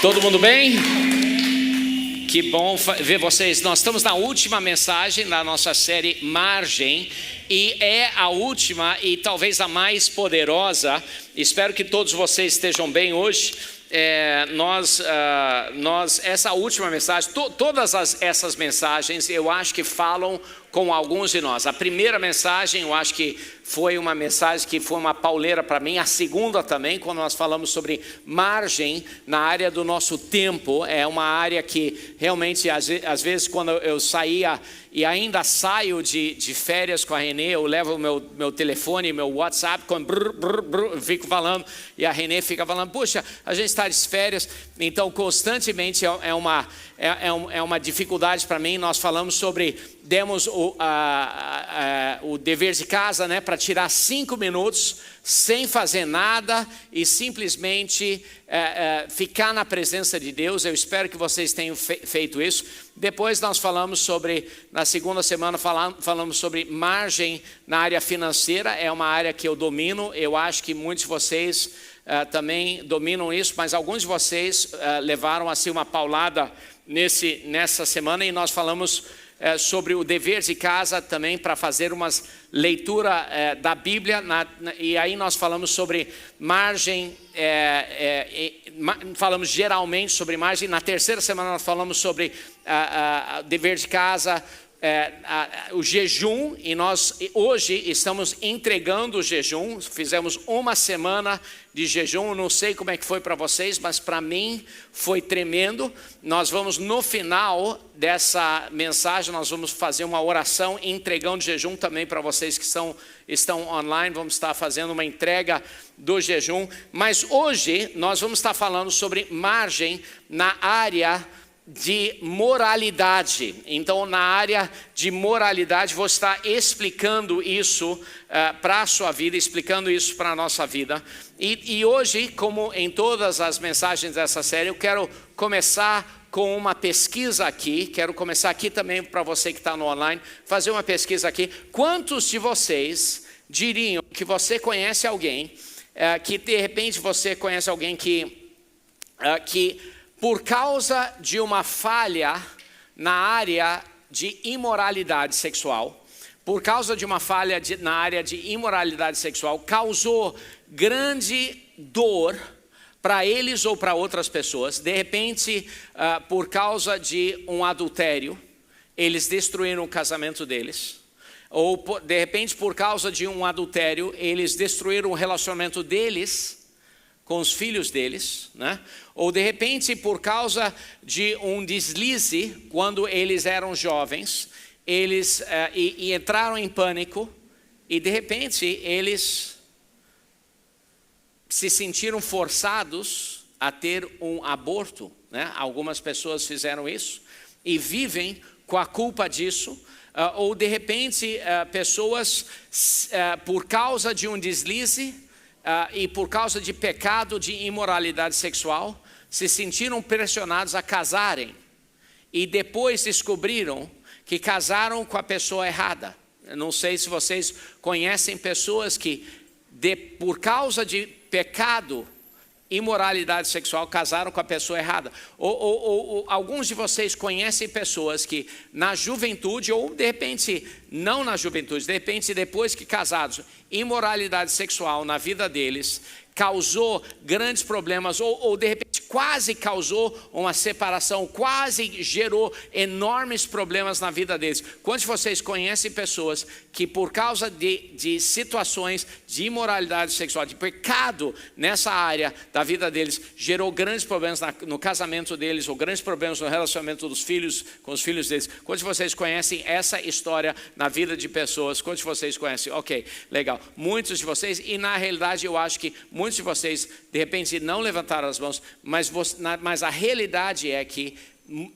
Todo mundo bem? Que bom ver vocês. Nós estamos na última mensagem da nossa série Margem, e é a última e talvez a mais poderosa. Espero que todos vocês estejam bem hoje. Essa última mensagem, todas essas mensagens eu acho que falam com alguns de nós. A primeira mensagem eu acho que foi uma mensagem que foi uma pauleira para mim. A segunda também, quando nós falamos sobre margem na área do nosso tempo, é uma área que realmente às vezes quando eu saía e ainda saio de férias com a Renê, eu levo o meu telefone, meu WhatsApp, eu fico falando, e a Renê fica falando, puxa, a gente está de férias, então constantemente é uma dificuldade para mim. Nós falamos sobre, demos o dever de casa, né, para tirar 5 minutos, sem fazer nada e simplesmente ficar na presença de Deus. Eu espero que vocês tenham feito isso. Depois nós falamos sobre, na segunda semana falamos sobre margem na área financeira. É uma área que eu domino. Eu acho que muitos de vocês também dominam isso, mas alguns de vocês levaram assim uma paulada nessa semana, e nós falamos sobre o dever de casa também, para fazer uma leitura da Bíblia, e aí nós falamos sobre margem, falamos geralmente sobre margem. Na terceira semana nós falamos sobre dever de casa, o jejum, e nós hoje estamos entregando o jejum. Fizemos uma semana de jejum. Não sei como é que foi para vocês, mas para mim foi tremendo. Nós vamos, no final dessa mensagem, nós vamos fazer uma oração entregando jejum também para vocês que estão online. Vamos estar fazendo uma entrega do jejum, mas hoje nós vamos estar falando sobre margem na área de moralidade. Então, na área de moralidade, vou estar explicando isso para a sua vida, explicando isso para a nossa vida. E hoje, como em todas as mensagens dessa série, eu quero começar com uma pesquisa aqui. Quero começar aqui também para você que está no online, fazer uma pesquisa aqui. Quantos de vocês diriam que você conhece alguém, que de repente você conhece alguém que por causa de uma falha na área de imoralidade sexual, por causa de uma falha na área de imoralidade sexual, causou grande dor para eles ou para outras pessoas? De repente, por causa de um adultério, eles destruíram o casamento deles. Ou de repente, por causa de um adultério, eles destruíram o relacionamento deles com os filhos deles, né? Ou de repente, por causa de um deslize, quando eles eram jovens, eles entraram em pânico, e de repente eles se sentiram forçados a ter um aborto, né? Algumas pessoas fizeram isso e vivem com a culpa disso. Ou de repente pessoas, por causa de um deslize, e por causa de pecado de imoralidade sexual, se sentiram pressionados a casarem, e depois descobriram que casaram com a pessoa errada. Eu não sei se vocês conhecem pessoas que, por causa de pecado, imoralidade sexual, casaram com a pessoa errada. Ou alguns de vocês conhecem pessoas que na juventude, ou de repente não na juventude, de repente depois que casados, imoralidade sexual na vida deles causou grandes problemas, ou de repente quase causou uma separação, quase gerou enormes problemas na vida deles. Quantos de vocês conhecem pessoas que, por causa de situações de imoralidade sexual, de pecado nessa área da vida deles, gerou grandes problemas no casamento deles, ou grandes problemas no relacionamento dos filhos com os filhos deles? Quantos de vocês conhecem essa história na vida de pessoas? Quantos de vocês conhecem? Ok, legal. Muitos de vocês, e na realidade eu acho que muitos de vocês de repente não levantaram as mãos, mas a realidade é que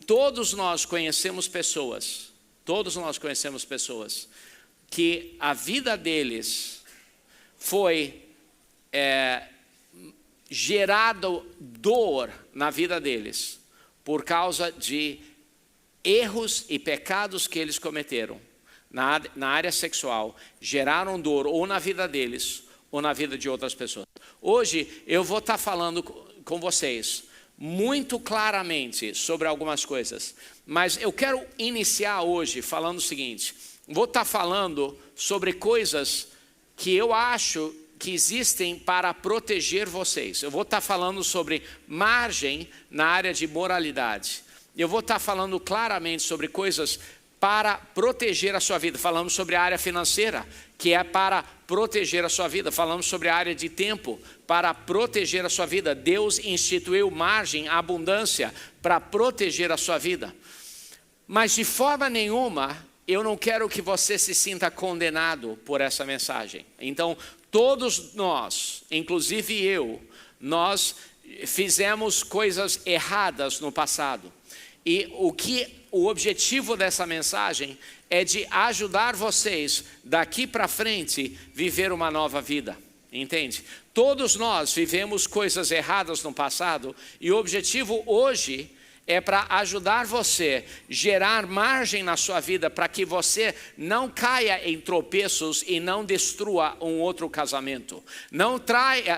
todos nós conhecemos pessoas que a vida deles foi gerado dor na vida deles por causa de erros e pecados que eles cometeram na área sexual, geraram dor ou na vida deles ou na vida de outras pessoas. Hoje eu vou estar falando com vocês muito claramente sobre algumas coisas. Mas eu quero iniciar hoje falando o seguinte: vou estar falando sobre coisas que eu acho que existem para proteger vocês. Eu vou estar falando sobre margem na área de moralidade. Eu vou estar falando claramente sobre coisas para proteger a sua vida. Falamos sobre a área financeira, que é para proteger a sua vida. Falamos sobre a área de tempo, para proteger a sua vida. Deus instituiu margem, abundância, para proteger a sua vida. Mas de forma nenhuma, eu não quero que você se sinta condenado por essa mensagem. Então, todos nós, inclusive eu, nós fizemos coisas erradas no passado. E o objetivo dessa mensagem é de ajudar vocês daqui para frente viver uma nova vida, entende? Todos nós vivemos coisas erradas no passado e o objetivo hoje é para ajudar você a gerar margem na sua vida para que você não caia em tropeços e não destrua um outro casamento. Não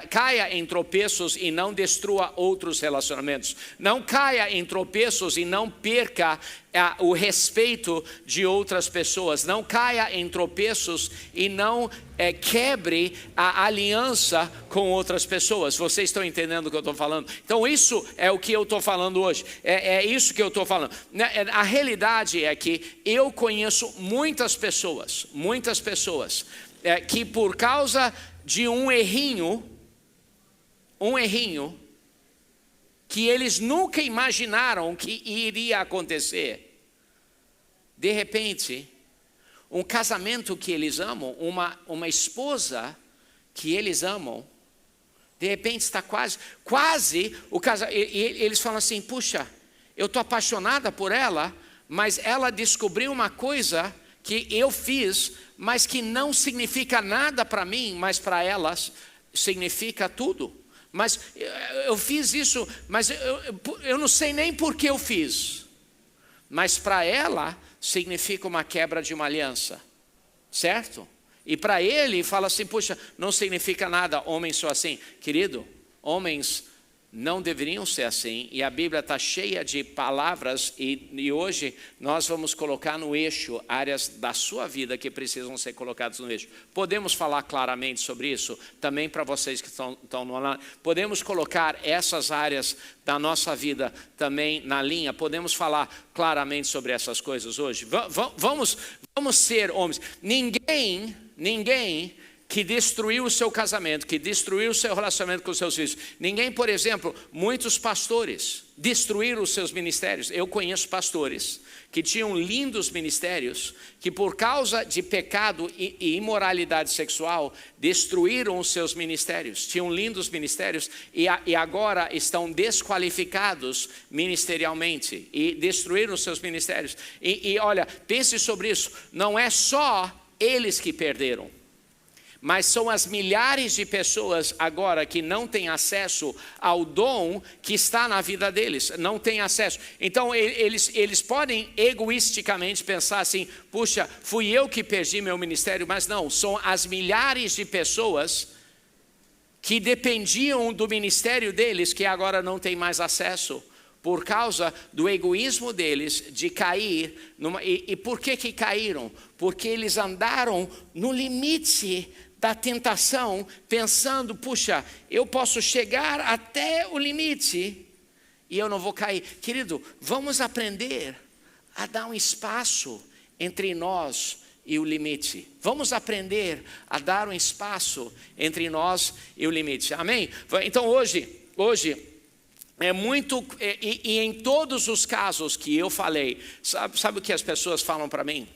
caia em tropeços e não destrua outros relacionamentos. Não caia em tropeços e não perca o respeito de outras pessoas. Não caia em tropeços e não quebre a aliança com outras pessoas. Vocês estão entendendo o que eu estou falando? Então isso é o que eu estou falando hoje. É isso que eu estou falando. A realidade é que eu conheço muitas pessoas que por causa de um errinho que eles nunca imaginaram que iria acontecer. De repente, um casamento que eles amam, uma esposa que eles amam, de repente está quase o casamento. Eles falam assim: puxa, eu estou apaixonada por ela, mas ela descobriu uma coisa que eu fiz, mas que não significa nada para mim, mas para elas significa tudo. Mas eu fiz isso, mas eu não sei nem por que eu fiz. Mas para ela significa uma quebra de uma aliança, certo? E para ele fala assim: puxa, não significa nada, homens são assim. Querido, homens não deveriam ser assim, e a Bíblia está cheia de palavras, e hoje nós vamos colocar no eixo áreas da sua vida que precisam ser colocadas no eixo. Podemos falar claramente sobre isso, também para vocês que estão no online. Podemos colocar essas áreas da nossa vida também na linha, podemos falar claramente sobre essas coisas hoje. Vamos ser homens. Ninguém que destruiu o seu casamento, que destruiu o seu relacionamento com os seus filhos. Ninguém, por exemplo, muitos pastores destruíram os seus ministérios. Eu conheço pastores que tinham lindos ministérios, que por causa de pecado e imoralidade sexual, destruíram os seus ministérios. Tinham lindos ministérios e agora estão desqualificados ministerialmente e destruíram os seus ministérios. E olha, pense sobre isso, não é só eles que perderam, mas são as milhares de pessoas agora que não têm acesso ao dom que está na vida deles, não têm acesso. Então eles podem egoisticamente pensar assim: puxa, fui eu que perdi meu ministério, mas não, são as milhares de pessoas que dependiam do ministério deles que agora não têm mais acesso, por causa do egoísmo deles de cair. E por que caíram? Porque eles andaram no limite da tentação, pensando: puxa, eu posso chegar até o limite e eu não vou cair. Querido, vamos aprender a dar um espaço entre nós e o limite. Vamos aprender a dar um espaço entre nós e o limite. Amém? Então hoje é muito, e em todos os casos que eu falei, sabe o que as pessoas falam para mim?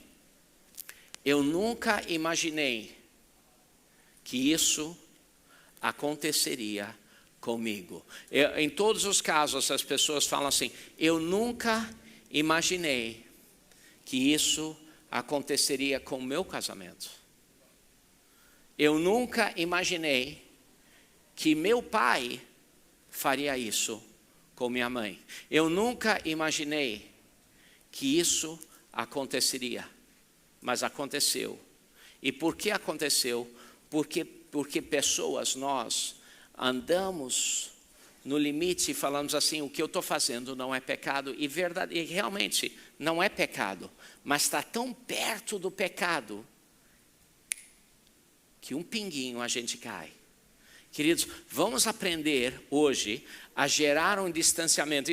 Eu nunca imaginei que isso aconteceria comigo. Em todos os casos as pessoas falam assim: eu nunca imaginei que isso aconteceria com o meu casamento. Eu nunca imaginei que meu pai faria isso com minha mãe. Eu nunca imaginei que isso aconteceria, mas aconteceu. E por que aconteceu? Porque pessoas, nós andamos no limite e falamos assim, o que eu estou fazendo não é pecado, e realmente não é pecado, mas está tão perto do pecado, que um pinguinho a gente cai. Queridos, vamos aprender hoje a gerar um distanciamento.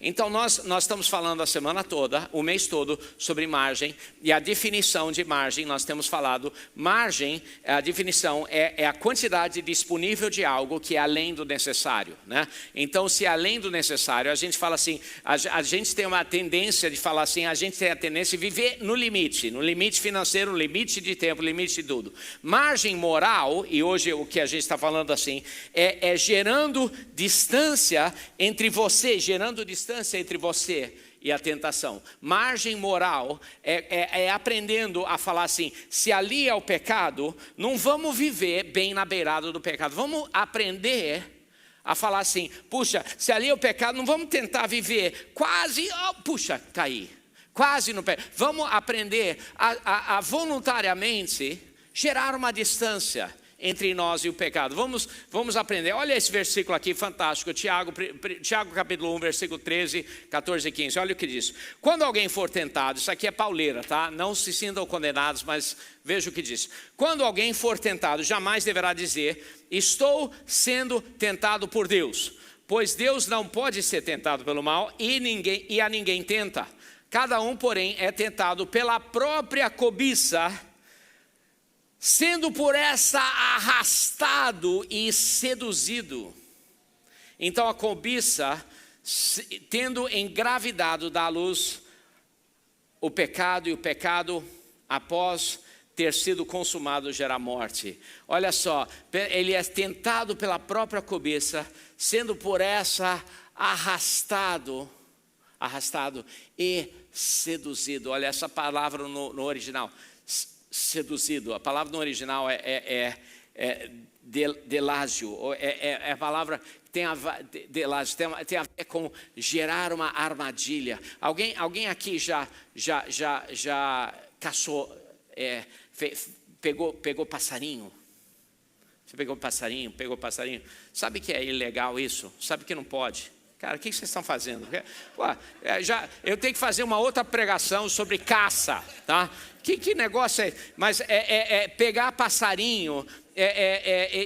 Então nós estamos falando a semana toda, o mês todo, sobre margem. E a definição de margem, nós temos falado, margem, a definição é a quantidade disponível de algo que é além do necessário, né? Então, se é além do necessário, a gente fala assim, a gente tem uma tendência de falar assim, a gente tem a tendência de viver no limite financeiro, no limite de tempo, no limite de tudo. Margem moral, e hoje o que a gente está falando assim, é gerando distância entre você, gerando distância entre você e a tentação. Margem moral é aprendendo a falar assim, se ali é o pecado, não vamos viver bem na beirada do pecado. Vamos aprender a falar assim, puxa, se ali é o pecado, não vamos tentar viver quase, puxa, caí. Quase no pecado. Vamos aprender a voluntariamente gerar uma distância entre nós e o pecado. Vamos aprender. Olha esse versículo aqui, fantástico. Tiago capítulo 1, versículo 13, 14 e 15. Olha o que diz. Quando alguém for tentado, isso aqui é pauleira, tá? Não se sintam condenados, mas veja o que diz. Quando alguém for tentado, jamais deverá dizer, estou sendo tentado por Deus. Pois Deus não pode ser tentado pelo mal e a ninguém tenta. Cada um, porém, é tentado pela própria cobiça, sendo por essa arrastado e seduzido. Então a cobiça, tendo engravidado, dá à luz o pecado, e o pecado, após ter sido consumado, gera morte. Olha só, ele é tentado pela própria cobiça, sendo por essa arrastado e seduzido. Olha essa palavra no original, seduzido. A palavra no original é delágio, é a palavra que tem a ver com gerar uma armadilha. Alguém aqui já caçou, pegou passarinho? Você pegou passarinho? Sabe que é ilegal isso? Sabe que não pode? Cara, o que vocês estão fazendo? Eu tenho que fazer uma outra pregação sobre caça, tá? Que negócio é? Mas pegar passarinho,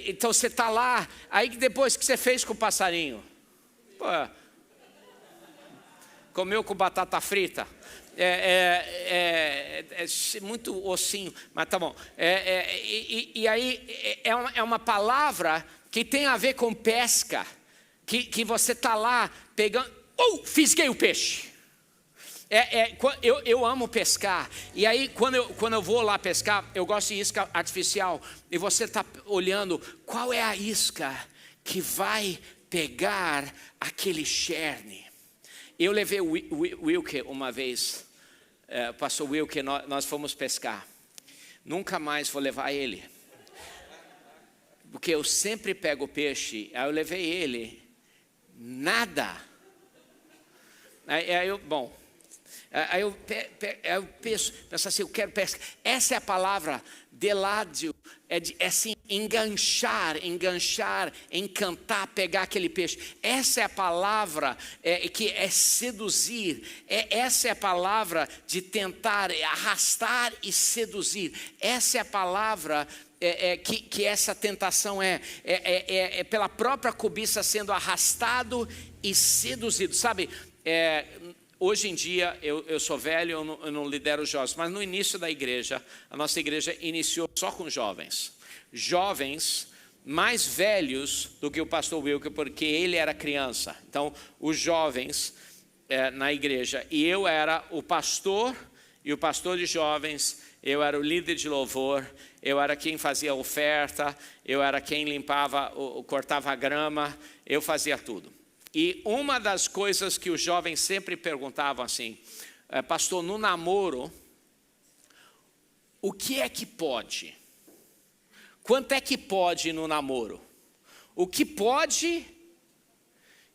então você está lá, aí depois que você fez com o passarinho? Comeu com batata frita? Muito ossinho, mas tá bom. E aí é uma palavra que tem a ver com pesca. Que você está lá pegando, fisguei o peixe. Eu amo pescar. E aí quando eu vou lá pescar, eu gosto de isca artificial. E você está olhando qual é a isca que vai pegar aquele cherne. Eu levei o Wilke uma vez, pastor Wilke, nós fomos pescar. Nunca mais vou levar ele, porque eu sempre pego o peixe. Aí eu levei ele, nada. Aí eu penso assim, eu quero pescar. Essa é a palavra deládio, é assim, enganchar, encantar, pegar aquele peixe. Essa é a palavra que é seduzir. Essa é a palavra de tentar arrastar e seduzir. Essa é a palavra que essa tentação é pela própria cobiça sendo arrastado e seduzido. Sabe, hoje em dia, eu sou velho, eu não lidero jovens, mas no início da igreja, a nossa igreja iniciou só com jovens. Jovens mais velhos do que o pastor Wilke, porque ele era criança. Então, os jovens na igreja, e eu era o pastor e o pastor de jovens, eu era o líder de louvor, eu era quem fazia a oferta, eu era quem limpava, cortava a grama, eu fazia tudo. E uma das coisas que os jovens sempre perguntavam assim, pastor, no namoro, o que é que pode? Quanto é que pode no namoro? O que pode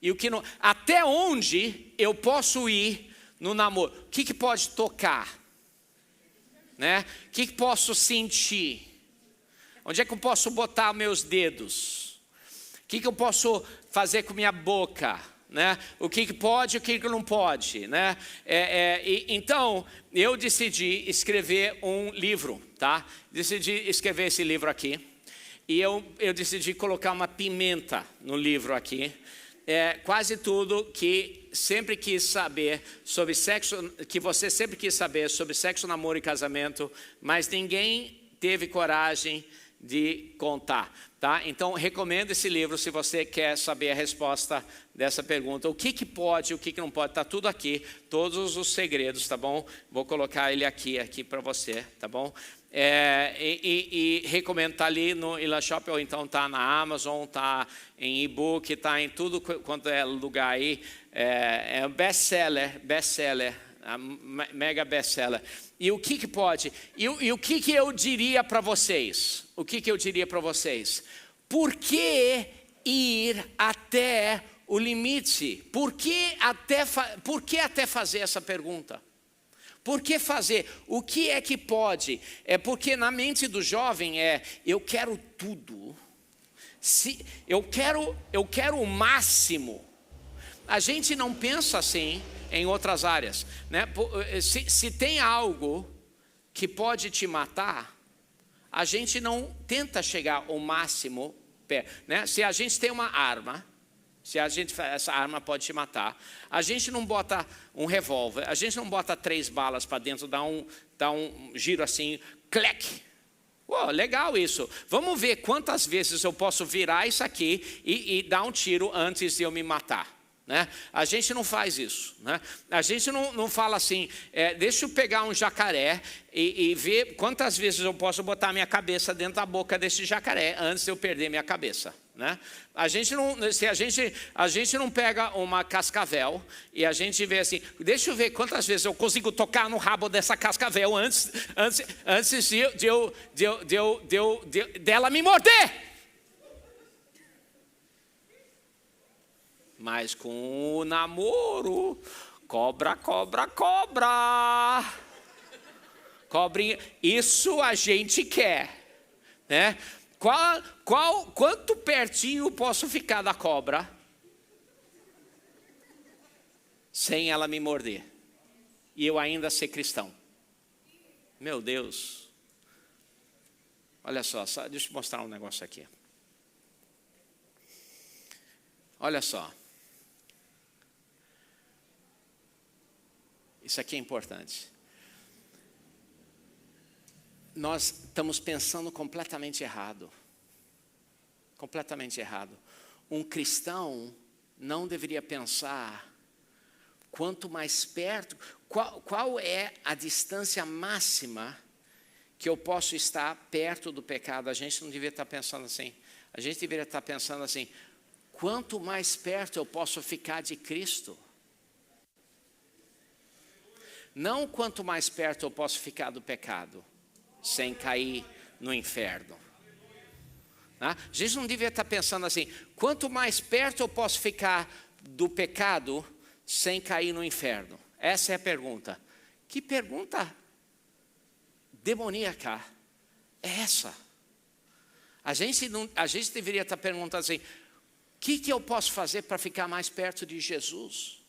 e o que não? Até onde eu posso ir no namoro? O que pode tocar? Né? O que posso sentir? Onde é que eu posso botar meus dedos? O que eu posso fazer com minha boca? Né? O que pode e o que não pode, né? Então eu decidi escrever um livro, tá? Decidi escrever esse livro aqui. E eu decidi colocar uma pimenta no livro aqui. Quase tudo que sempre quis saber sobre sexo, que você sempre quis saber sobre sexo, namoro e casamento, mas ninguém teve coragem de contar, tá? Então recomendo esse livro se você quer saber a resposta dessa pergunta. O que pode, o que não pode, tá tudo aqui, todos os segredos, tá bom? Vou colocar ele aqui para você, tá bom? E recomendo, tá ali no Ila Shop, ou então tá na Amazon, tá em e-book, tá em tudo quanto é lugar aí. É um best-seller, mega best-seller. E o que pode? E o que eu diria para vocês? O que eu diria para vocês? Por que ir até o limite? Por que até fazer essa pergunta? Por que fazer? O que é que pode? É porque na mente do jovem eu quero tudo. Eu quero o máximo. A gente não pensa assim em outras áreas, né? Se tem algo que pode te matar, a gente não tenta chegar ao máximo, né? Se a gente tem uma arma, essa arma pode te matar, a gente não bota um revólver, a gente não bota 3 balas para dentro, dá um giro assim, clec. Uou, legal isso. Vamos ver quantas vezes eu posso virar isso aqui e dar um tiro antes de eu me matar. Né? A gente não faz isso, né? A gente não fala assim, deixa eu pegar um jacaré e ver quantas vezes eu posso botar minha cabeça dentro da boca desse jacaré antes de eu perder minha cabeça, né? A gente não pega uma cascavel e a gente vê assim, deixa eu ver quantas vezes eu consigo tocar no rabo dessa cascavel antes dela me morder. Mas com o namoro, cobra. Cobrinha, isso a gente quer, né? Quanto pertinho posso ficar da cobra sem ela me morder? E eu ainda ser cristão? Meu Deus. Olha só, deixa eu mostrar um negócio aqui. Olha só. Isso aqui é importante. Nós estamos pensando completamente errado. Completamente errado. Um cristão não deveria pensar quanto mais perto, qual é a distância máxima que eu posso estar perto do pecado. A gente não deveria estar pensando assim. A gente deveria estar pensando assim, quanto mais perto eu posso ficar de Cristo. Não quanto mais perto eu posso ficar do pecado, sem cair no inferno. A gente não devia estar pensando assim, quanto mais perto eu posso ficar do pecado, sem cair no inferno. Essa é a pergunta. Que pergunta demoníaca é essa? A gente deveria estar perguntando assim, o que eu posso fazer para ficar mais perto de Jesus?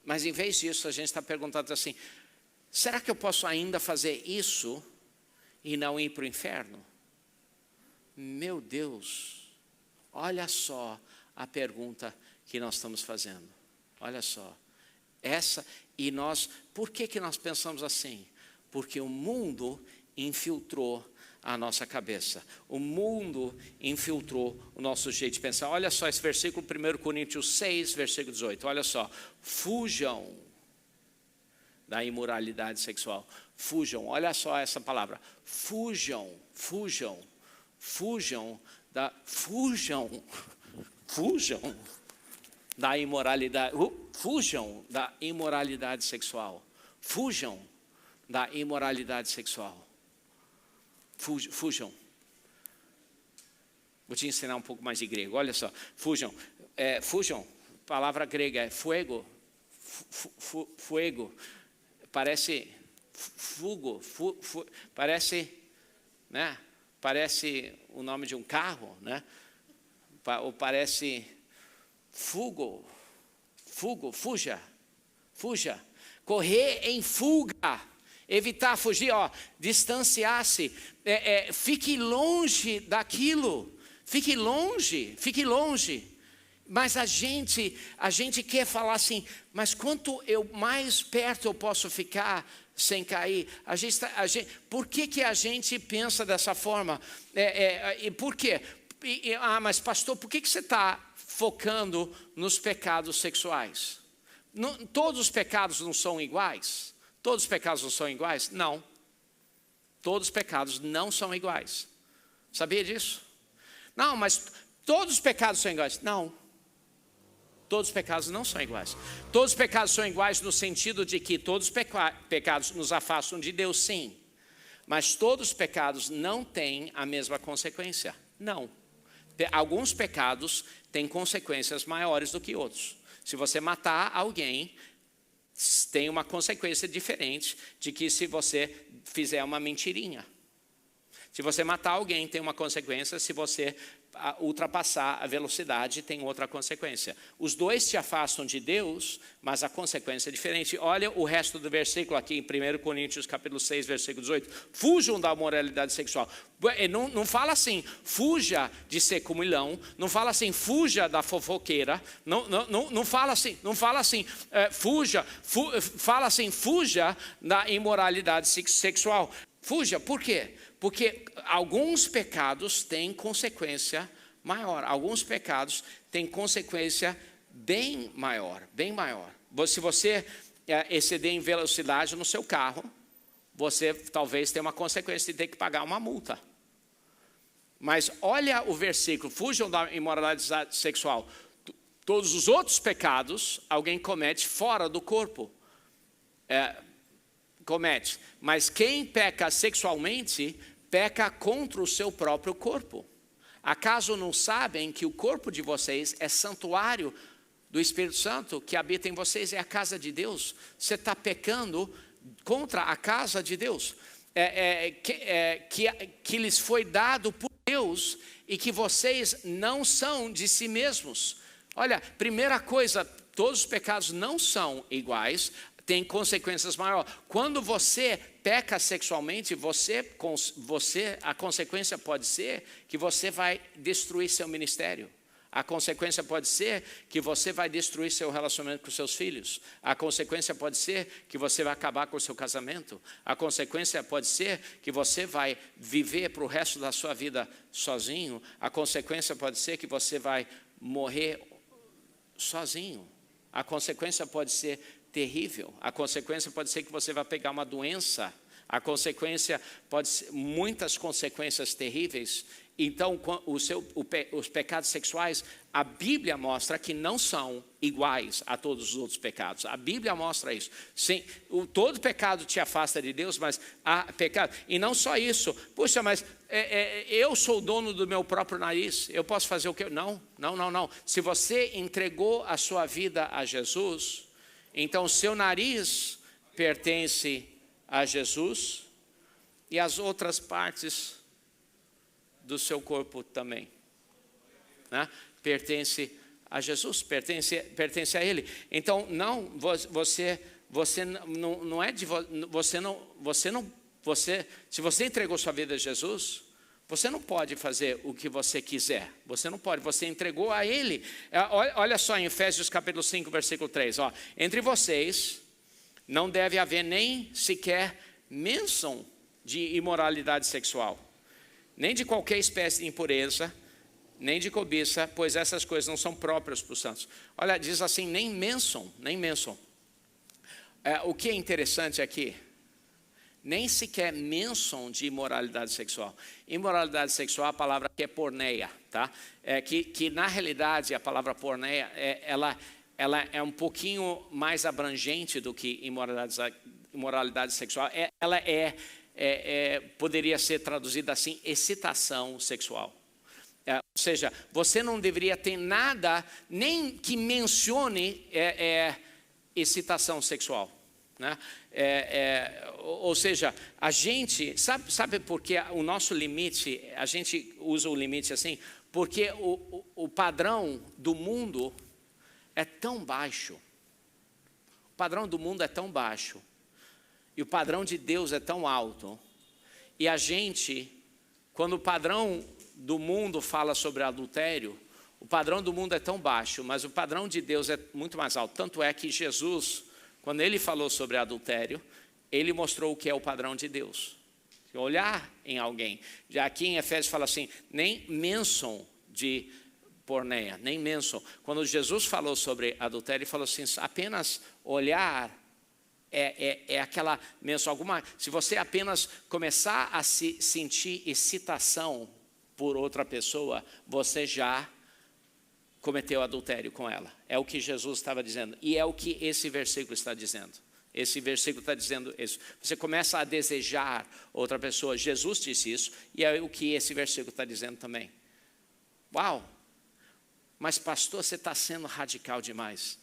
Mas em vez disso, a gente está perguntando assim, será que eu posso ainda fazer isso e não ir para o inferno? Meu Deus, olha só a pergunta que nós estamos fazendo. Olha só, por que nós pensamos assim? Porque o mundo infiltrou a nossa cabeça. O mundo infiltrou o nosso jeito de pensar. Olha só esse versículo, 1 Coríntios 6, versículo 18. Olha só, fujam da imoralidade sexual. Fujam, olha só essa palavra. Fujam da imoralidade. Fujam da imoralidade sexual. Fujam da imoralidade sexual. Fujam. Vou te ensinar um pouco mais de grego. Olha só. Fujam. Fujam. Palavra grega é fuego. Fuego. Parece fugo. Parece, né? Parece o nome de um carro, né? ou parece fuja. Correr em fuga, evitar fugir, distanciar-se, fique longe daquilo, fique longe. Mas a gente quer falar assim, mas quanto mais perto eu posso ficar sem cair? Por que a gente pensa dessa forma? E por quê? Mas pastor, por que você está focando nos pecados sexuais? Todos os pecados não são iguais? Todos os pecados não são iguais? Não. Todos os pecados não são iguais. Sabia disso? Não, mas todos os pecados são iguais? Não. Todos os pecados não são iguais. Todos os pecados são iguais no sentido de que todos os pecados nos afastam de Deus, sim. Mas todos os pecados não têm a mesma consequência. Não. Alguns pecados têm consequências maiores do que outros. Se você matar alguém, tem uma consequência diferente de que se você fizer uma mentirinha. Se você matar alguém, tem uma consequência. Se você ultrapassar a velocidade, tem outra consequência. Os dois te afastam de Deus, mas a consequência é diferente. Olha o resto do versículo aqui em 1 Coríntios capítulo 6, versículo 18. Fujam da moralidade sexual. Não fala assim, fuja de ser comilão. Não fala assim, fuja da fofoqueira. Não fala assim, fuja. Fala assim, fuja da imoralidade sexual. Fuja, por quê? Porque alguns pecados têm consequência maior. Alguns pecados têm consequência bem maior. Se você exceder em velocidade no seu carro, você talvez tenha uma consequência de ter que pagar uma multa. Mas olha o versículo, fujam da imoralidade sexual. Todos os outros pecados alguém comete fora do corpo. Mas quem peca sexualmente, peca contra o seu próprio corpo. Acaso não sabem que o corpo de vocês é santuário do Espírito Santo que habita em vocês, é a casa de Deus? Você está pecando contra a casa de Deus, que lhes foi dado por Deus e que vocês não são de si mesmos. Olha, primeira coisa, todos os pecados não são iguais, tem consequências maiores. Quando você peca sexualmente, a consequência pode ser que você vai destruir seu ministério. A consequência pode ser que você vai destruir seu relacionamento com seus filhos. A consequência pode ser que você vai acabar com o seu casamento. A consequência pode ser que você vai viver para o resto da sua vida sozinho. A consequência pode ser que você vai morrer sozinho. A consequência pode ser terrível. A consequência pode ser que você vai pegar uma doença. A consequência pode ser muitas consequências terríveis. Então, os pecados sexuais, a Bíblia mostra que não são iguais a todos os outros pecados. A Bíblia mostra isso. Sim, todo pecado te afasta de Deus, mas há pecado. E não só isso. Puxa, mas eu sou o dono do meu próprio nariz. Eu posso fazer o que? Não. Se você entregou a sua vida a Jesus, então seu nariz pertence a Jesus e as outras partes do seu corpo também, né? Pertence a Jesus, pertence a Ele. Então se você entregou sua vida a Jesus, você não pode fazer o que você quiser. Você não pode, você entregou a Ele. Olha só em Efésios capítulo 5, versículo 3. Entre vocês não deve haver nem sequer menção de imoralidade sexual, nem de qualquer espécie de impureza, nem de cobiça, pois essas coisas não são próprias para os santos. Olha, diz assim, nem menção. O que é interessante aqui, nem sequer menção de imoralidade sexual. Imoralidade sexual, a palavra que é porneia, tá? Que na realidade a palavra porneia, ela é um pouquinho mais abrangente do que imoralidade sexual. Ela poderia ser traduzida assim, excitação sexual. Ou seja, você não deveria ter nada nem que mencione excitação sexual, né? Ou seja, a gente sabe por que o nosso limite, a gente usa o limite assim, Porque o padrão do mundo é tão baixo. O padrão do mundo é tão baixo. E o padrão de Deus é tão alto. E a gente, quando o padrão do mundo fala sobre adultério, o padrão do mundo é tão baixo, mas o padrão de Deus é muito mais alto. Tanto é que Jesus, quando ele falou sobre adultério, ele mostrou o que é o padrão de Deus. Olhar em alguém. Já aqui em Efésios fala assim, nem menção de porneia, nem menção. Quando Jesus falou sobre adultério, ele falou assim, apenas olhar é aquela menção alguma. Se você apenas começar a se sentir excitação por outra pessoa, você já cometeu adultério com ela. É o que Jesus estava dizendo. E é o que esse versículo está dizendo. Esse versículo está dizendo isso. Você começa a desejar outra pessoa. Jesus disse isso. E é o que esse versículo está dizendo também. Uau! Mas pastor, você está sendo radical demais.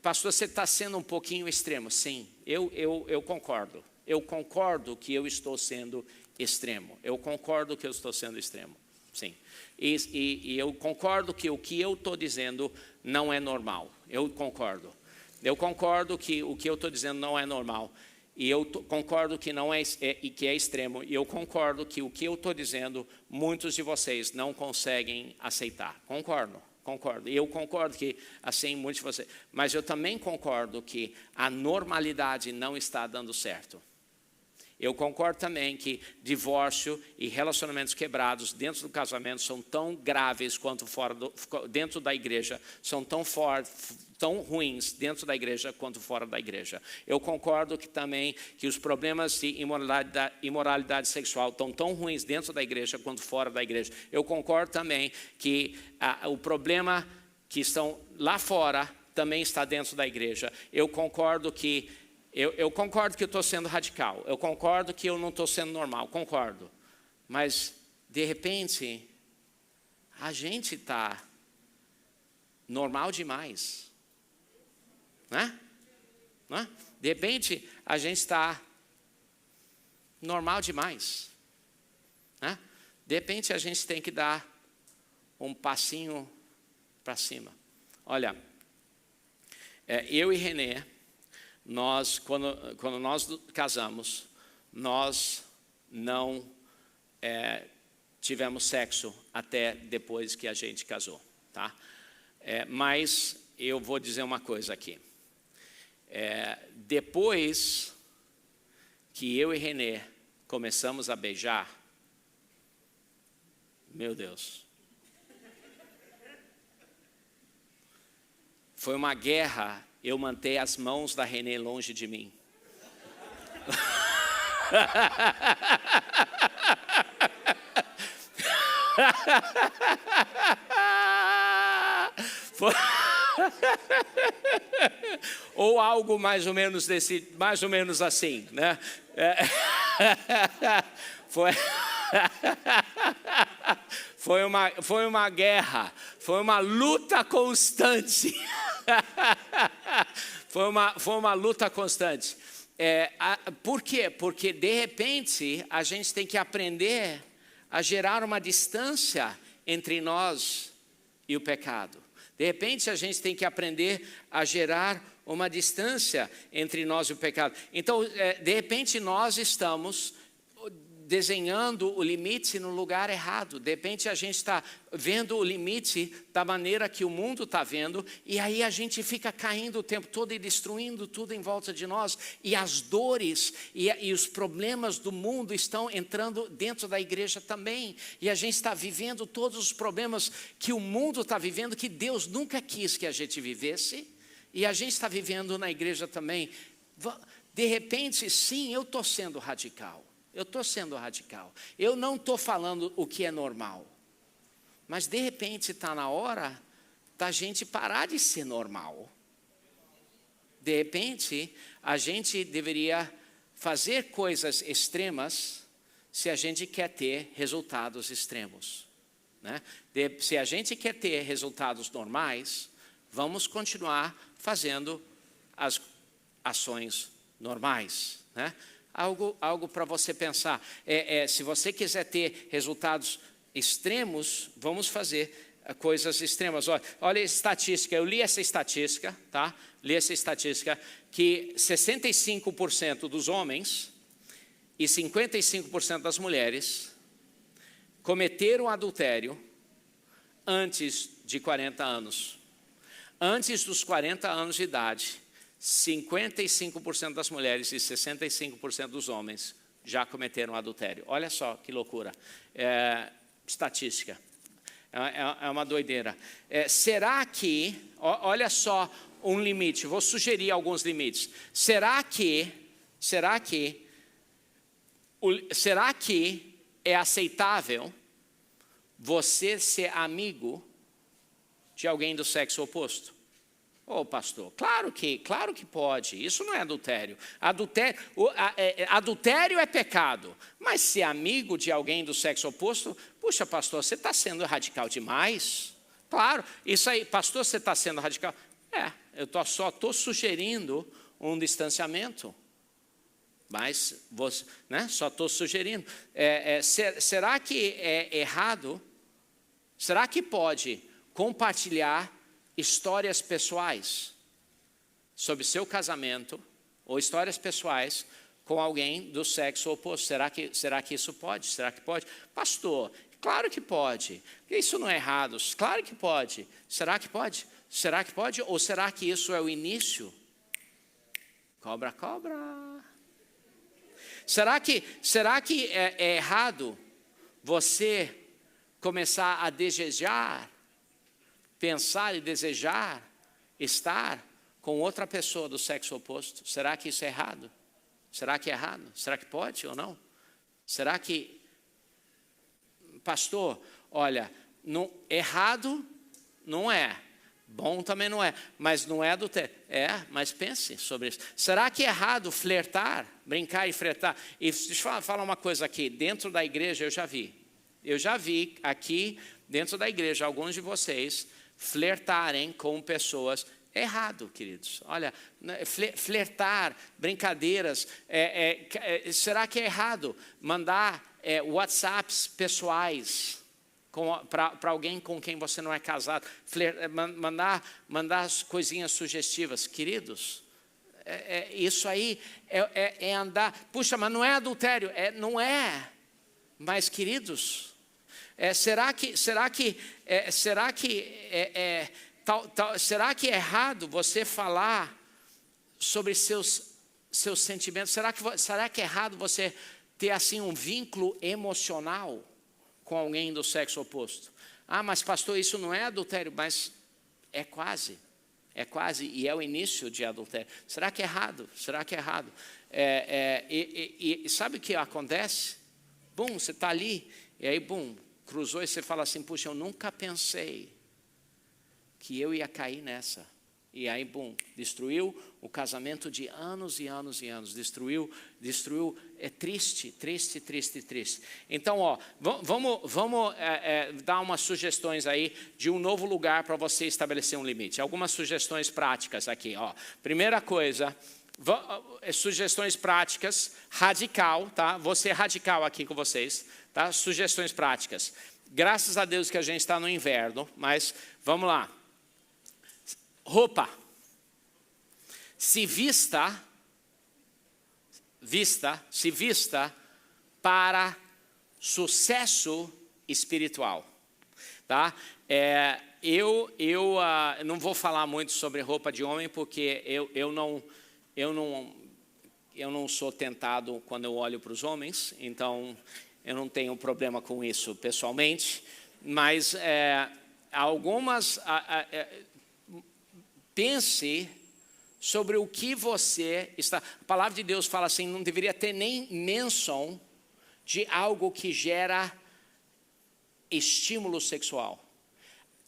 Pastor, você está sendo um pouquinho extremo. Sim, eu concordo. Eu concordo que eu estou sendo extremo. Eu concordo que eu estou sendo extremo. Sim. E eu concordo que o que eu estou dizendo não é normal. Eu concordo. Eu concordo que o que eu estou dizendo não é normal. E eu concordo que não que é extremo. E eu concordo que o que eu estou dizendo, muitos de vocês não conseguem aceitar. Concordo. E eu concordo que assim muitos de vocês. Mas eu também concordo que a normalidade não está dando certo. Eu concordo também que divórcio e relacionamentos quebrados dentro do casamento são tão graves quanto dentro da igreja, são tão ruins dentro da igreja quanto fora da igreja. Eu concordo que também que os problemas de imoralidade sexual estão tão ruins dentro da igreja quanto fora da igreja. Eu concordo também que o problema que estão lá fora também está dentro da igreja. Eu concordo que eu estou sendo radical. Eu concordo que eu não estou sendo normal. Concordo. Mas, de repente, a gente está normal demais. Né? De repente, a gente está normal demais. Né? De repente, a gente tem que dar um passinho para cima. Olha, eu e Renê, quando nós casamos, nós não tivemos sexo até depois que a gente casou, tá? Mas eu vou dizer uma coisa aqui. Depois que eu e Renê começamos a beijar, meu Deus, foi uma guerra. Eu manter as mãos da Renê longe de mim. Ou algo mais ou menos assim, né? Foi uma guerra, foi uma luta constante. Foi uma luta constante. Por quê? Porque, de repente, a gente tem que aprender a gerar uma distância entre nós e o pecado. De repente, a gente tem que aprender a gerar uma distância entre nós e o pecado. Então, de repente, nós estamos desenhando o limite no lugar errado. De repente a gente está vendo o limite da maneira que o mundo está vendo, e aí a gente fica caindo o tempo todo e destruindo tudo em volta de nós, e as dores e os problemas do mundo estão entrando dentro da igreja também, e a gente está vivendo todos os problemas que o mundo está vivendo, que Deus nunca quis que a gente vivesse, e a gente está vivendo na igreja também. De repente, sim, eu estou sendo radical. Eu não estou falando o que é normal. Mas, de repente, está na hora da gente parar de ser normal. De repente, a gente deveria fazer coisas extremas se a gente quer ter resultados extremos. Né? Se a gente quer ter resultados normais, vamos continuar fazendo as ações normais. Né? Algo para você pensar. Se você quiser ter resultados extremos, vamos fazer coisas extremas. Olha a estatística, eu li essa estatística, tá? Li essa estatística que 65% dos homens e 55% das mulheres cometeram adultério antes de 40 anos. Antes dos 40 anos de idade, 55% das mulheres e 65% dos homens já cometeram adultério. Olha só que loucura. Estatística. É uma doideira. Será que, olha só um limite, vou sugerir alguns limites. Será que é aceitável você ser amigo de alguém do sexo oposto? Pastor, claro que pode, isso não é adultério. Adultério é pecado, mas ser amigo de alguém do sexo oposto, puxa pastor, você está sendo radical demais. Claro, isso aí, pastor, você está sendo radical. Eu só estou sugerindo um distanciamento, mas só estou sugerindo. Será que é errado? Será que pode compartilhar histórias pessoais sobre seu casamento ou histórias pessoais com alguém do sexo oposto? Será que isso pode? Será que pode? Pastor, claro que pode. Isso não é errado. Claro que pode. Será que pode? Será que pode? Ou será que isso é o início? Cobra. Será que é errado você começar a desejar, pensar e desejar estar com outra pessoa do sexo oposto? Será que isso é errado? Será que é errado? Será que pode ou não? Será que, pastor, olha, errado não é, bom também não é, mas não é adultério. Mas pense sobre isso. Será que é errado flertar, brincar e flertar? E deixa eu falar uma coisa aqui, dentro da igreja eu já vi aqui dentro da igreja alguns de vocês flertarem com pessoas. Errado, queridos. Olha, flertar, brincadeiras. Será que é errado mandar WhatsApps pessoais para alguém com quem você não é casado? Mandar as coisinhas sugestivas. Queridos, isso aí é andar. Puxa, mas não é adultério? Não é. Mas, queridos, será que é errado você falar sobre seus sentimentos? Será que é errado você ter assim um vínculo emocional com alguém do sexo oposto? Mas pastor, isso não é adultério, mas é quase, e é o início de adultério. Será que é errado? E sabe o que acontece? Bum, você está ali, e aí bum, cruzou e você fala assim, puxa, eu nunca pensei que eu ia cair nessa. E aí, bum, destruiu o casamento de anos e anos e anos. Destruiu, é triste. Então, vamos dar umas sugestões aí de um novo lugar para você estabelecer um limite. Algumas sugestões práticas aqui, Primeira coisa, sugestões práticas, radical, tá? Vou ser radical aqui com vocês, tá? Sugestões práticas. Graças a Deus que a gente está no inverno, mas vamos lá. Roupa. Se vista para sucesso espiritual, tá? Eu não vou falar muito sobre roupa de homem porque eu não sou tentado quando eu olho para os homens, então eu não tenho problema com isso pessoalmente, mas pense sobre o que você está. A palavra de Deus fala assim, não deveria ter nem menção de algo que gera estímulo sexual.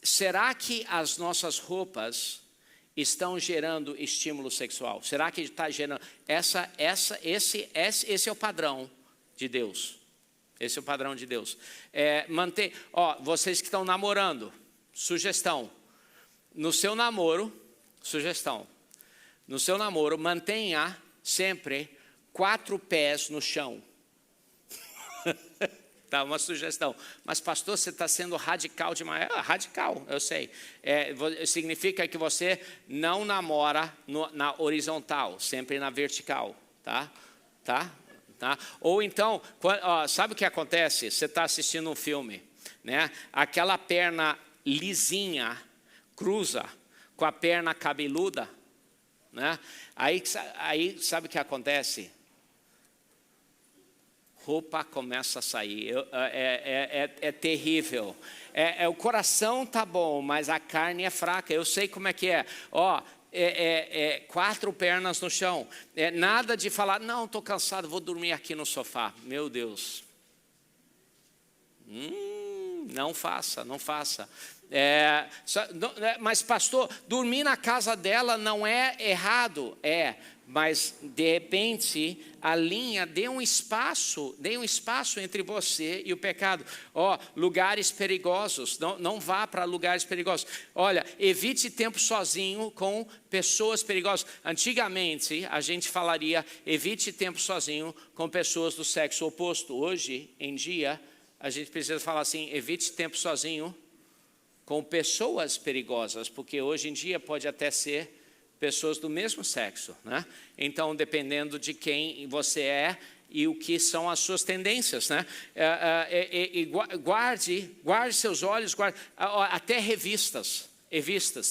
Será que as nossas roupas estão gerando estímulo sexual? Será que está gerando? Esse é o padrão de Deus. Esse é o padrão de Deus. Vocês que estão namorando, sugestão. No seu namoro, mantenha sempre 4 pés no chão. Tá, uma sugestão. Mas pastor, você está sendo radical demais. Radical, eu sei. Significa que você não namora na horizontal, sempre na vertical. Tá? Ou então, sabe o que acontece? Você está assistindo um filme, né? Aquela perna lisinha cruza com a perna cabeluda, né? Aí sabe o que acontece? Roupa começa a sair, é terrível. O coração tá bom, mas a carne é fraca. Eu sei como é que é. 4 pernas no chão. Nada de falar, não, estou cansado, vou dormir aqui no sofá. Meu Deus. Não faça. Mas pastor, dormir na casa dela não é errado, mas de repente dê um espaço entre você e o pecado. Lugares perigosos, não vá para lugares perigosos. Olha, evite tempo sozinho com pessoas perigosas. Antigamente a gente falaria, evite tempo sozinho com pessoas do sexo oposto. Hoje em dia a gente precisa falar assim, evite tempo sozinho com pessoas perigosas, porque hoje em dia pode até ser pessoas do mesmo sexo, né? Então, dependendo de quem você é e o que são as suas tendências, né? Guarde seus olhos, até revistas,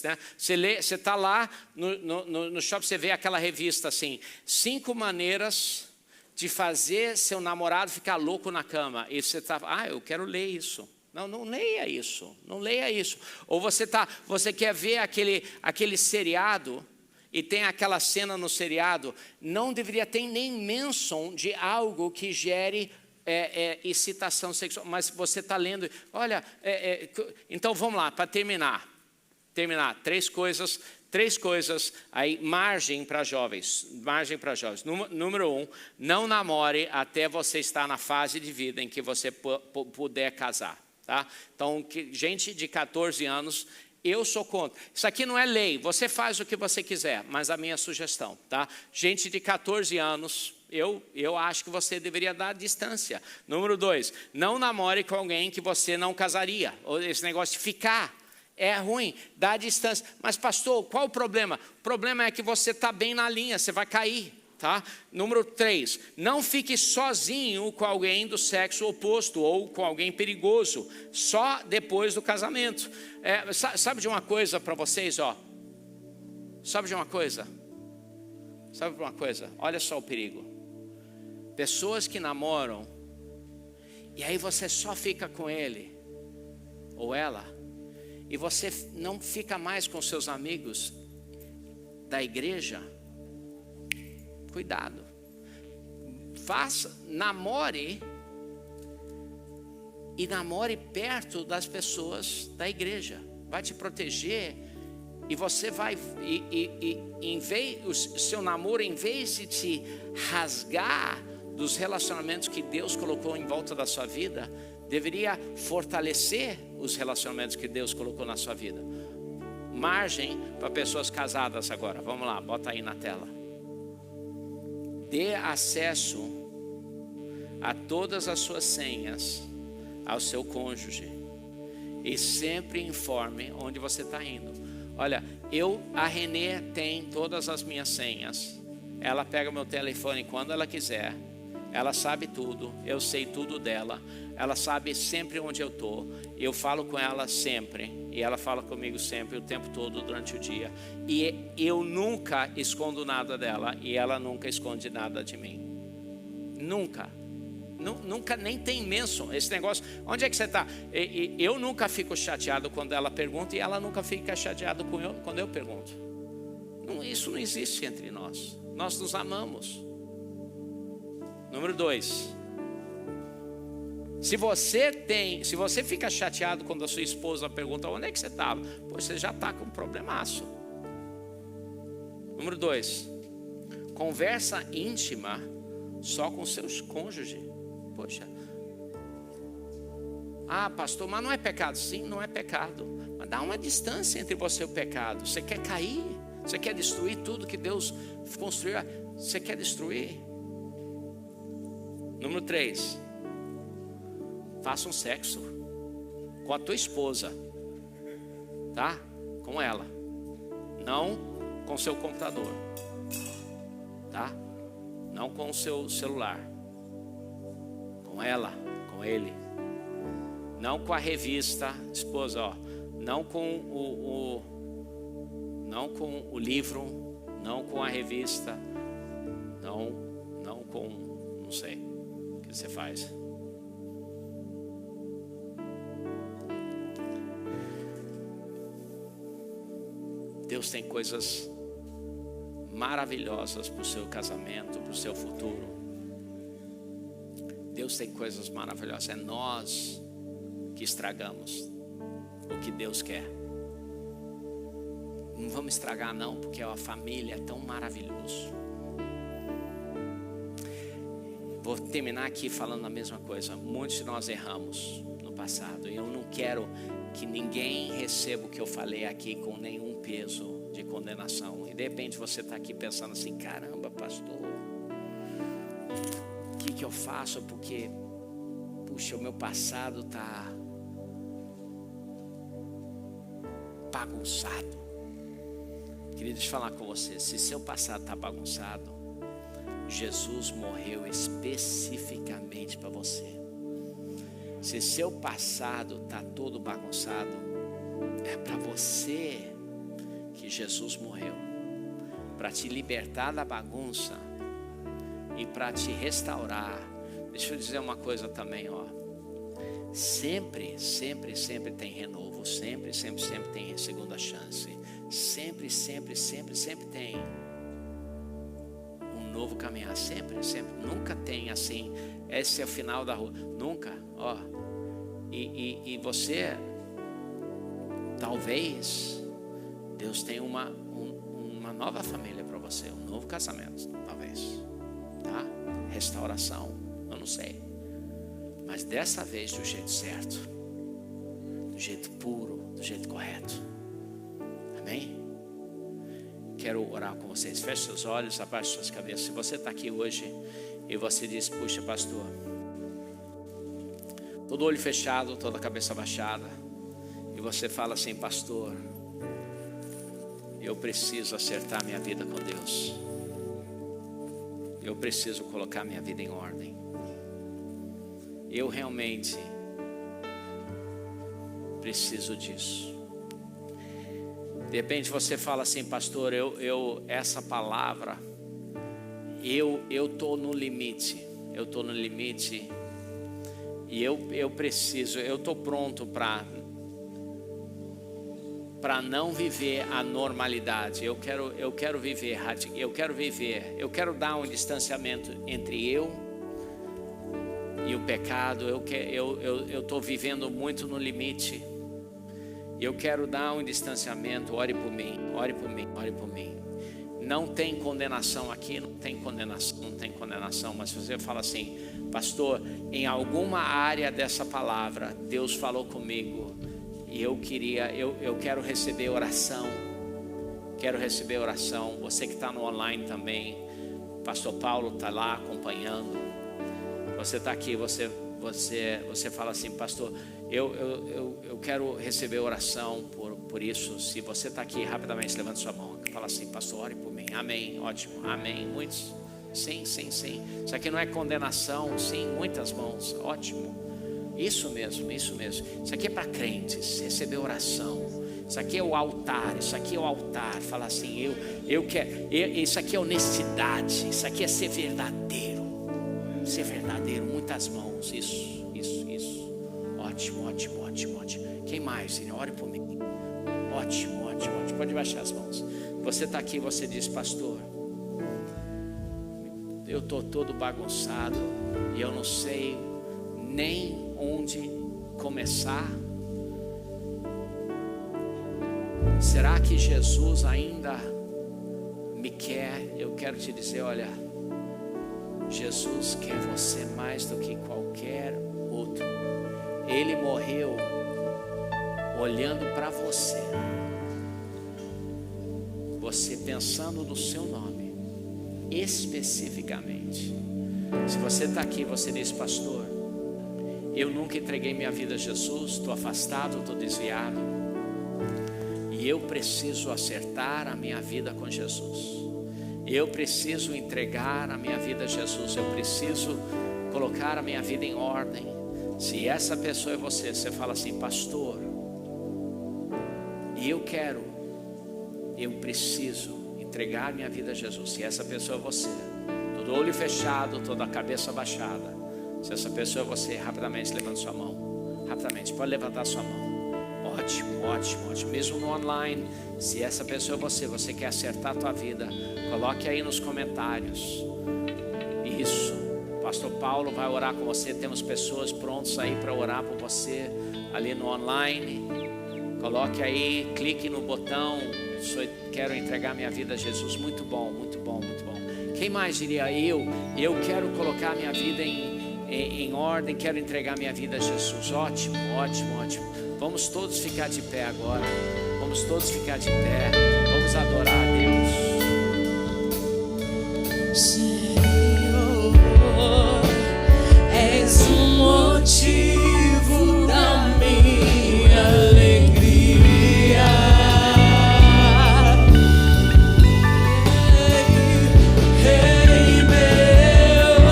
né? Você está lá no shopping, você vê aquela revista assim, 5 maneiras de fazer seu namorado ficar louco na cama. E você está, eu quero ler isso. Não leia isso. Ou você quer ver aquele seriado e tem aquela cena no seriado, não deveria ter nem menção de algo que gere excitação sexual, mas você está lendo, olha, então vamos lá, para terminar, 3 coisas, aí margem para jovens. Número 1, não namore até você estar na fase de vida em que você puder casar. Tá? Então, gente de 14 anos, eu sou contra. Isso aqui não é lei, você faz o que você quiser, mas a minha sugestão, tá? Gente de 14 anos, eu acho que você deveria dar distância. Número 2, não namore com alguém que você não casaria. Esse negócio de ficar é ruim, dá distância. Mas pastor, qual o problema? O problema é que você está bem na linha, você vai cair. Tá? Número 3, não fique sozinho com alguém do sexo oposto ou com alguém perigoso, só depois do casamento. Sabe de uma coisa para vocês? Sabe de uma coisa? Olha só o perigo. Pessoas que namoram, e aí você só fica com ele ou ela, e você não fica mais com seus amigos da igreja. Cuidado, namore perto das pessoas da igreja, vai te proteger e você vai, o seu namoro, em vez de te rasgar dos relacionamentos que Deus colocou em volta da sua vida, deveria fortalecer os relacionamentos que Deus colocou na sua vida. Margem para pessoas casadas agora, vamos lá, bota aí na tela. Dê acesso a todas as suas senhas ao seu cônjuge e sempre informe onde você está indo. Olha, a Renê tem todas as minhas senhas. Ela pega meu telefone quando ela quiser. Ela sabe tudo, eu sei tudo dela. Ela sabe sempre onde eu estou. Eu falo com ela sempre. E ela fala comigo sempre, o tempo todo, durante o dia. E eu nunca escondo nada dela. E ela nunca esconde nada de mim. Nunca. Nunca nem tem menção esse negócio. Onde é que você está? Eu nunca fico chateado quando ela pergunta. E ela nunca fica chateada quando eu pergunto. Isso não existe entre nós. Nós nos amamos. Número 2. Se você fica chateado quando a sua esposa pergunta onde é que você estava, você já está com um problemaço. Número 2, conversa íntima só com seus cônjuges. Poxa, pastor, mas não é pecado? Sim, não é pecado, mas dá uma distância entre você e o pecado. Você quer cair? Você quer destruir tudo que Deus construiu? Você quer destruir? Número 3, faça um sexo com a tua esposa, tá? Com ela, não com seu computador, tá? Não com o seu celular, com ela, com ele, não com a revista, esposa, ó, não com o livro, não com a revista, não com, não sei o que você faz. Deus tem coisas maravilhosas para o seu casamento, para o seu futuro. Deus tem coisas maravilhosas. É nós que estragamos o que Deus quer. Não vamos estragar não, porque a família é tão maravilhoso. Vou terminar aqui falando a mesma coisa. Muitos de nós erramos no passado, e eu não quero que ninguém receba o que eu falei aqui com nenhum peso de condenação. E de repente você está aqui pensando assim: caramba, pastor, o que eu faço? Porque, puxa, o meu passado está bagunçado. Queria falar com você: se seu passado está bagunçado, Jesus morreu especificamente para você. Se seu passado está todo bagunçado, é para você que Jesus morreu, para te libertar da bagunça e para te restaurar. Deixa eu dizer uma coisa também, ó. Sempre tem renovo, sempre tem segunda chance, sempre tem um novo caminhar, sempre, nunca tem assim, esse é o final da rua, nunca, ó. E você, talvez Deus tenha uma nova família para você, um novo casamento, talvez, tá? Restauração, eu não sei, mas dessa vez do jeito certo, do jeito puro, do jeito correto. Amém? Quero orar com vocês. Feche seus olhos, abaixe suas cabeças. Se você está aqui hoje e você diz: puxa, pastor, todo olho fechado, toda a cabeça baixada, e você fala assim: pastor, eu preciso acertar minha vida com Deus, eu preciso colocar minha vida em ordem, eu realmente preciso disso. De repente você fala assim: pastor, essa palavra, eu estou no limite, e eu preciso, eu estou pronto para não viver a normalidade. Eu quero viver, eu quero dar um distanciamento entre eu e o pecado. Eu estou vivendo muito no limite. Eu quero dar um distanciamento. Ore por mim. Não tem condenação aqui, não tem condenação. Mas se você fala assim: pastor, em alguma área dessa palavra Deus falou comigo, e eu quero receber oração. Você que está no online também, pastor Paulo está lá acompanhando. Você está aqui, você fala assim: pastor, eu quero receber oração por isso. Se você está aqui, rapidamente levanta sua mão, fala assim: pastor, ore por mim. Amém, ótimo, amém. Muitos, sim. Isso aqui não é condenação, sim, muitas mãos, ótimo. Isso mesmo. Isso aqui é para crentes, receber oração. Isso aqui é o altar, fala assim: eu quero, isso aqui é honestidade, isso aqui é ser verdadeiro, muitas mãos, isso. Ótimo. Quem mais? Ore por mim. Ótimo. Pode baixar as mãos. Você está aqui, você diz: pastor, eu estou todo bagunçado e eu não sei nem onde começar. Será que Jesus ainda me quer? Eu quero te dizer: olha, Jesus quer você mais do que qualquer outro. Ele morreu olhando para você, pensando no seu nome especificamente. Se você está aqui, você diz: pastor, eu nunca entreguei minha vida a Jesus, estou afastado, estou desviado, e eu preciso acertar a minha vida com Jesus. Eu preciso entregar a minha vida a Jesus. Eu preciso colocar a minha vida em ordem. Se essa pessoa é você, você fala assim: pastor, eu preciso entregar minha vida a Jesus. Se essa pessoa é você, todo olho fechado, toda a cabeça baixada, se essa pessoa é você, rapidamente levanta sua mão. Rapidamente, pode levantar sua mão. Ótimo, ótimo, ótimo. Mesmo no online, se essa pessoa é você, você quer acertar a tua vida, coloque aí nos comentários. Isso, pastor Paulo vai orar com você. Temos pessoas prontas aí para orar por você ali no online. Coloque aí, clique no botão: quero entregar minha vida a Jesus. Muito bom, muito bom, muito bom. Quem mais diria: eu quero colocar minha vida em ordem, quero entregar minha vida a Jesus. Ótimo, ótimo, ótimo. Vamos todos ficar de pé agora. Vamos todos ficar de pé. Vamos adorar a Deus. Senhor, és um motivo da minha alegria. Rei meu,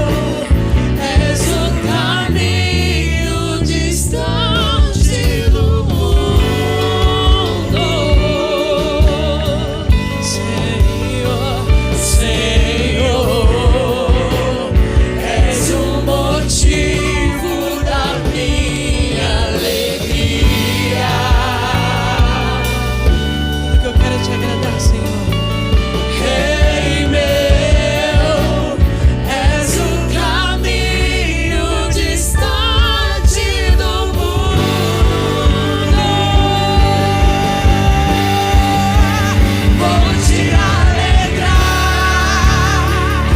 és o caminho distante do mundo. Senhor, és o motivo da minha alegria. Tudo que eu quero é te agradar, Senhor. Rei meu, és o caminho distante do mundo. Vou te alegrar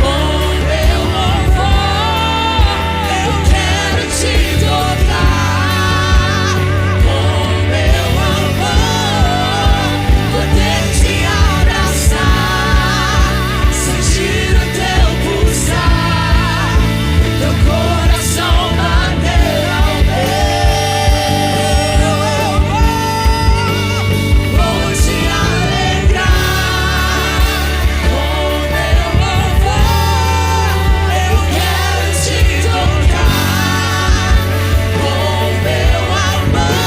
com meu louvor. Eu quero te tocar com meu amor. Poder te abraçar, sentir o teu pulsar, teu coração bater ao meu. Vou te alegrar com meu louvor. Eu quero te tocar com meu amor.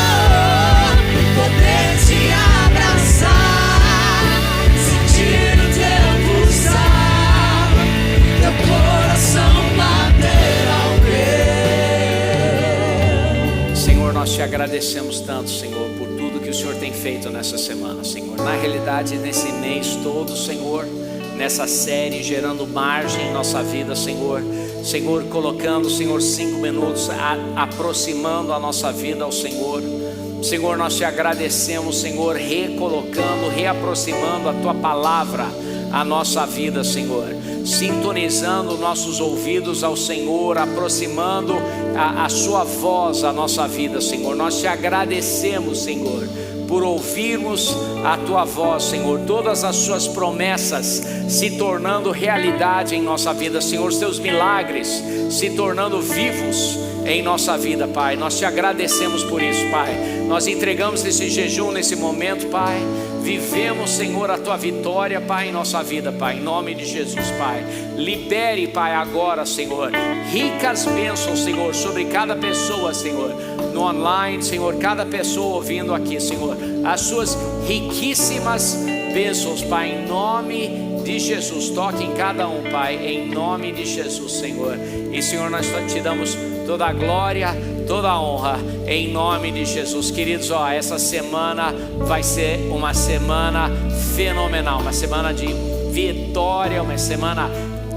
Poder te abraçar, sentir o teu pulsar, teu coração bater ao meu. Senhor, nós te agradecemos tanto, Senhor, por tudo que o Senhor tem feito nessa semana, Senhor. Na realidade, nesse mês todo, Senhor, nessa série, gerando margem em nossa vida, Senhor. Senhor, colocando, Senhor, 5 minutos, aproximando a nossa vida ao Senhor. Senhor, nós te agradecemos, Senhor, recolocando, reaproximando a Tua palavra à nossa vida, Senhor. Sintonizando nossos ouvidos ao Senhor, aproximando a Sua voz à nossa vida, Senhor. Nós te agradecemos, Senhor, por ouvirmos a Tua voz, Senhor. Todas as Suas promessas se tornando realidade em nossa vida, Senhor. Os Teus milagres se tornando vivos em nossa vida, Pai. Nós te agradecemos por isso, Pai. Nós entregamos esse jejum nesse momento, Pai. Vivemos, Senhor, a Tua vitória, Pai, em nossa vida, Pai, em nome de Jesus, Pai. Libere, Pai, agora, Senhor, ricas bênçãos, Senhor, sobre cada pessoa, Senhor, no online, Senhor, cada pessoa ouvindo aqui, Senhor, as Suas riquíssimas bênçãos, Pai, em nome de Jesus. Toque em cada um, Pai, em nome de Jesus, Senhor. E, Senhor, nós te damos toda a glória, toda a honra, em nome de Jesus. Queridos, essa semana vai ser uma semana fenomenal, uma semana de vitória, uma semana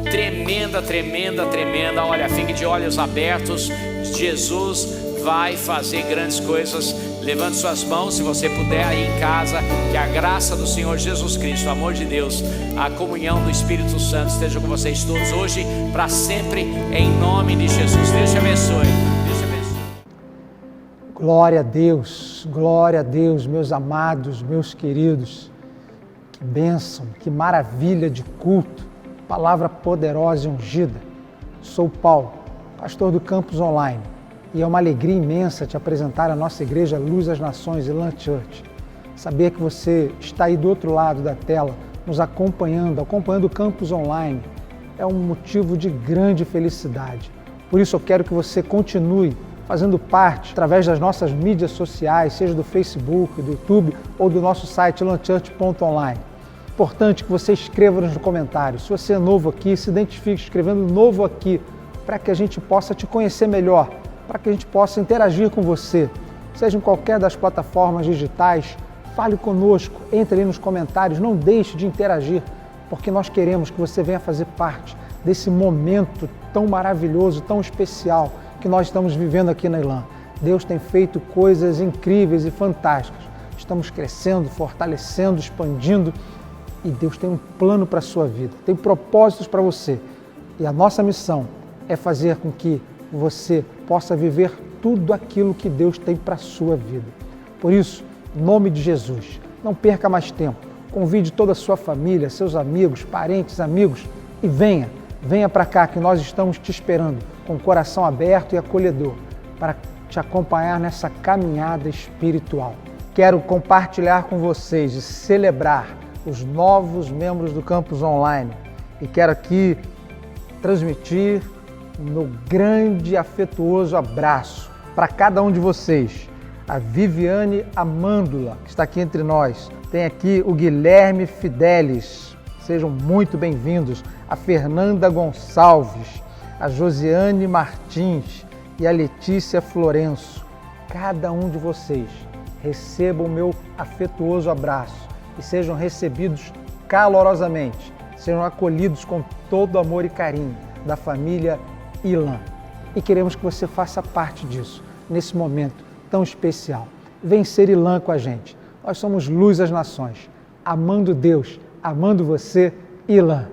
tremenda, tremenda, tremenda. Olha, fique de olhos abertos. Jesus vai fazer grandes coisas. Levante suas mãos, se você puder, aí em casa. Que a graça do Senhor Jesus Cristo, o amor de Deus, a comunhão do Espírito Santo esteja com vocês todos hoje, para sempre, em nome de Jesus. Deus te abençoe. Deus te abençoe. Glória a Deus, meus amados, meus queridos. Que bênção, que maravilha de culto. Palavra poderosa e ungida. Sou Paulo, pastor do Campus Online. E é uma alegria imensa te apresentar a nossa igreja Luz às Nações, Elan Church. Saber que você está aí do outro lado da tela, nos acompanhando o campus online, é um motivo de grande felicidade. Por isso eu quero que você continue fazendo parte, através das nossas mídias sociais, seja do Facebook, do YouTube ou do nosso site elanchurch.online. Importante que você escreva nos comentários. Se você é novo aqui, se identifique escrevendo novo aqui, para que a gente possa te conhecer melhor, para que a gente possa interagir com você. Seja em qualquer das plataformas digitais, fale conosco, entre aí nos comentários, não deixe de interagir, porque nós queremos que você venha fazer parte desse momento tão maravilhoso, tão especial que nós estamos vivendo aqui na Elan. Deus tem feito coisas incríveis e fantásticas. Estamos crescendo, fortalecendo, expandindo e Deus tem um plano para a sua vida, tem propósitos para você. E a nossa missão é fazer com que você possa viver tudo aquilo que Deus tem para a sua vida. Por isso, em nome de Jesus, não perca mais tempo. Convide toda a sua família, seus amigos, parentes, amigos e venha para cá que nós estamos te esperando com o coração aberto e acolhedor para te acompanhar nessa caminhada espiritual. Quero compartilhar com vocês e celebrar os novos membros do Campus Online e quero aqui transmitir meu grande e afetuoso abraço para cada um de vocês. A Viviane Amândula, que está aqui entre nós. Tem aqui o Guilherme Fidelis, sejam muito bem-vindos. A Fernanda Gonçalves, a Josiane Martins e a Letícia Florenço. Cada um de vocês receba o meu afetuoso abraço e sejam recebidos calorosamente, sejam acolhidos com todo amor e carinho da família Elan. E queremos que você faça parte disso, nesse momento tão especial. Vem ser Elan com a gente. Nós somos Luz às Nações, amando Deus, amando você, Elan.